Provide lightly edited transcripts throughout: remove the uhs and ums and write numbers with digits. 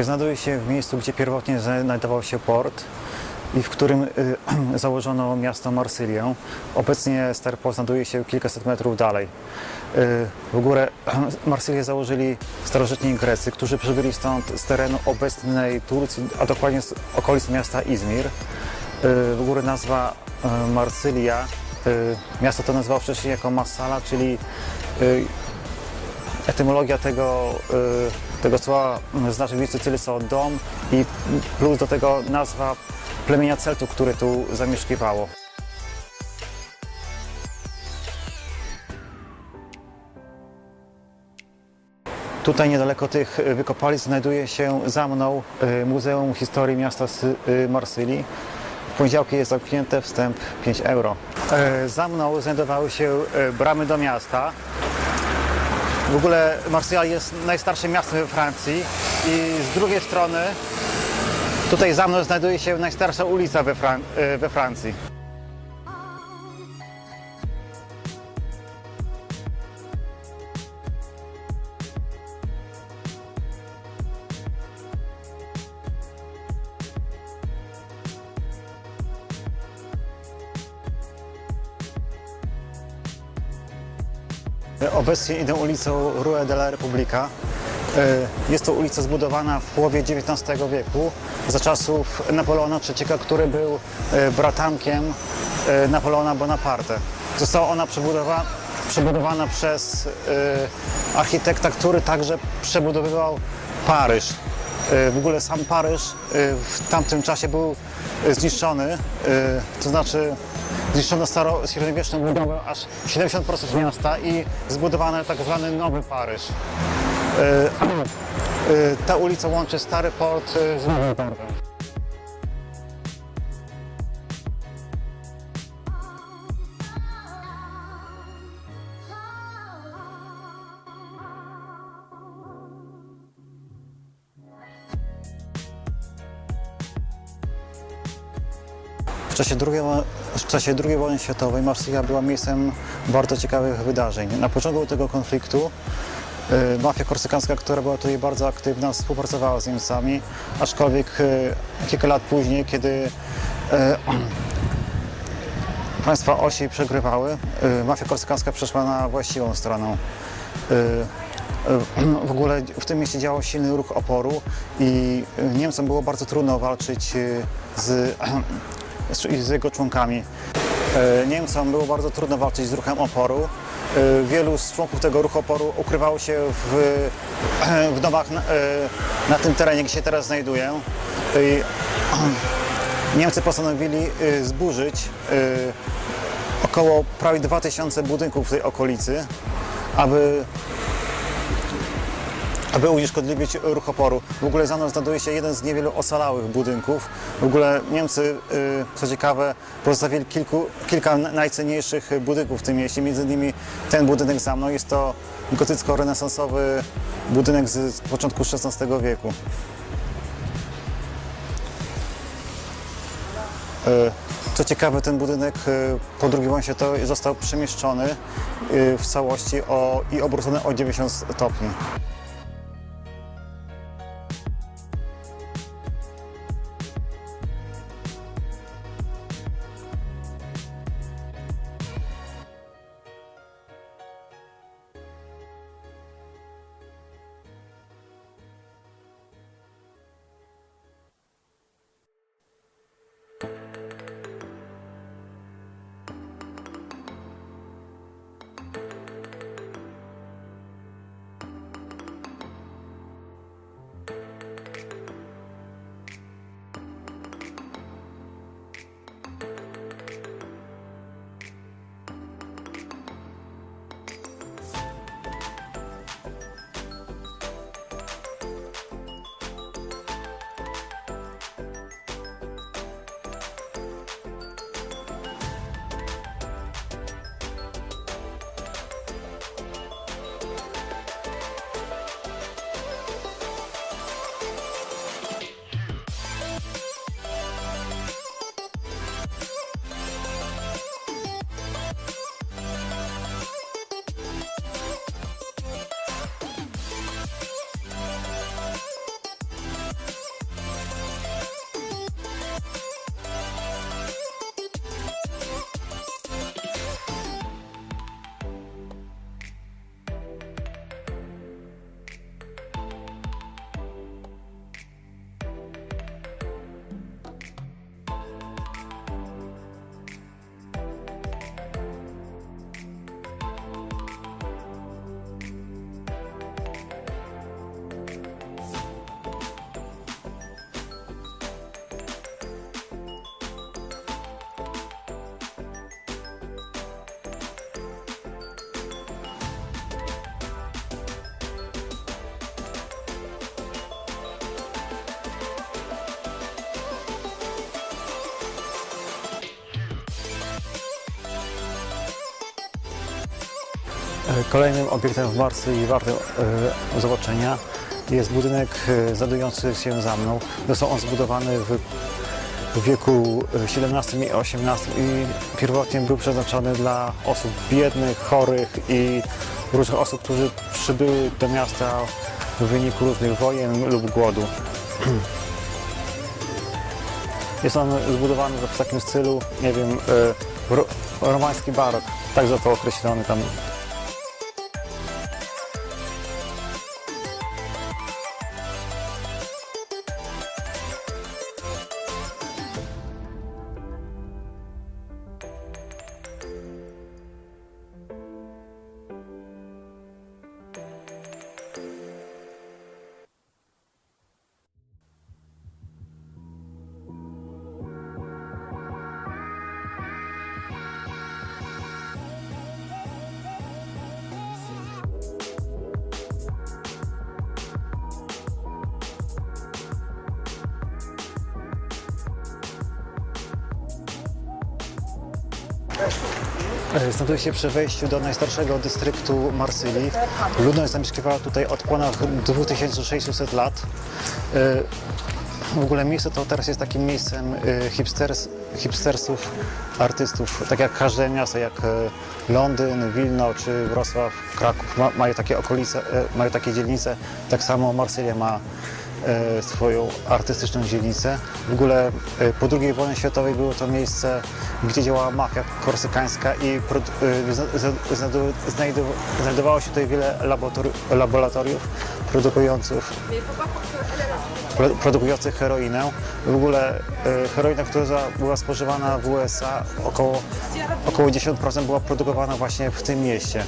Znajduje się w miejscu, gdzie pierwotnie znajdował się port i w którym założono miasto Marsylię. Obecnie stary port znajduje się kilkaset metrów dalej. W ogóle Marsylię założyli starożytni Grecy, którzy przybyli stąd z terenu obecnej Turcji, a dokładnie z okolic miasta Izmir. W ogóle nazwa Marsylia, miasto to nazywało wcześniej jako Massala, czyli etymologia tego słowa znaczy w języku Cyrylico dom i plus do tego nazwa plemienia Celtów, które tu zamieszkiwało. Tutaj niedaleko tych wykopalisk znajduje się za mną Muzeum Historii Miasta Marsylii. W poniedziałki jest zamknięte, wstęp 5 euro. Za mną znajdowały się bramy do miasta. W ogóle Marsylia jest najstarszym miastem we Francji i z drugiej strony tutaj za mną znajduje się najstarsza ulica we Francji. Obecnie idę ulicą Rue de la Repubblica. Jest to ulica zbudowana w połowie XIX wieku za czasów Napoleona III, który był bratankiem Napoleona Bonaparte. Została ona przebudowana przez architekta, który także przebudowywał Paryż. W ogóle sam Paryż w tamtym czasie był zniszczony, to znaczy zniszczono średniowieczną budowę, aż 70% miasta i zbudowano tak zwany Nowy Paryż. Ta ulica łączy Stary Port z Nowym Portem. W czasie II wojny światowej Marsylia była miejscem bardzo ciekawych wydarzeń. Na początku tego konfliktu mafia korsykańska, która była tutaj bardzo aktywna, współpracowała z Niemcami, aczkolwiek kilka lat później, kiedy państwa osi przegrywały, mafia korsykańska przeszła na właściwą stronę. W ogóle w tym mieście działał silny ruch oporu i Niemcom było bardzo trudno walczyć z jego członkami. Niemcom było bardzo trudno walczyć z ruchem oporu. Wielu z członków tego ruchu oporu ukrywało się w domach na tym terenie, gdzie się teraz znajduję. Niemcy postanowili zburzyć około prawie 2000 budynków w tej okolicy, aby unieszkodliwić ruch oporu. W ogóle za mną znajduje się jeden z niewielu ocalałych budynków. W ogóle Niemcy, co ciekawe, pozostawili kilka najcenniejszych budynków w tym mieście, między innymi ten budynek za mną. Jest to gotycko-renesansowy budynek z początku XVI wieku. Co ciekawe, ten budynek po II wojnie światowej został przemieszczony w całości i obrócony o 90 stopni. Kolejnym obiektem w Marsylii wartym zobaczenia jest budynek znajdujący się za mną. Został on zbudowany w wieku XVII i XVIII i pierwotnie był przeznaczony dla osób biednych, chorych i różnych osób, którzy przybyły do miasta w wyniku różnych wojen lub głodu. Jest on zbudowany w takim stylu, nie wiem, romański barok, tak został określony tam. Znajduje się przy wejściu do najstarszego dystryktu Marsylii. Ludność zamieszkiwała tutaj od ponad 2600 lat. W ogóle miejsce to teraz jest takim miejscem hipstersów, artystów, tak jak każde miasto, jak Londyn, Wilno czy Wrocław, Kraków mają takie okolice, mają takie dzielnice. Tak samo Marsylia ma swoją artystyczną dzielnicę. W ogóle po II wojnie światowej było to miejsce, gdzie działała mafia korsykańska i znajdowało się tutaj wiele laboratoriów produkujących heroinę. W ogóle heroina, która była spożywana w USA, około 10% była produkowana właśnie w tym mieście.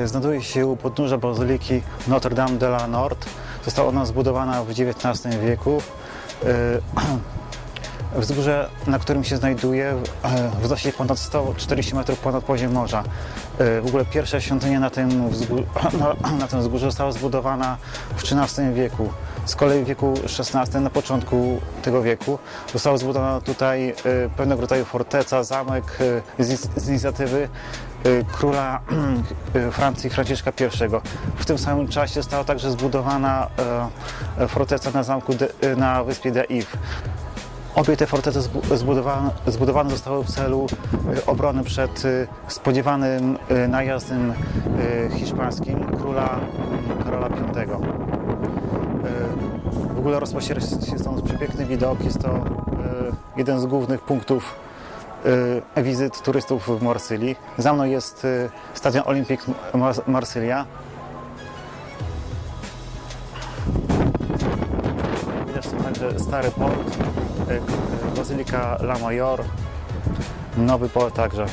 Znajduje się u podnóża bazyliki Notre Dame de la Nord. Została ona zbudowana w XIX wieku. Wzgórze, na którym się znajduje, wznosi ponad 140 metrów ponad poziom morza. W ogóle pierwsza świątynia na tym wzgórzu została zbudowana w XIII wieku. Z kolei w wieku XVI, na początku tego wieku, została zbudowana tutaj pewnego rodzaju forteca, zamek z inicjatywy króla Francji Franciszka I. W tym samym czasie została także zbudowana forteca na zamku na wyspie de If. Obie te fortece zbudowane zostały w celu obrony przed spodziewanym najazdem hiszpańskim króla Karola V. W ogóle rozpościera się stąd przepiękny widok. Jest to jeden z głównych punktów wizyt turystów w Marsylii. Za mną jest stadion Olympique Marsylia. Widać tu także stary port, Bazylika La Mayor, nowy port także.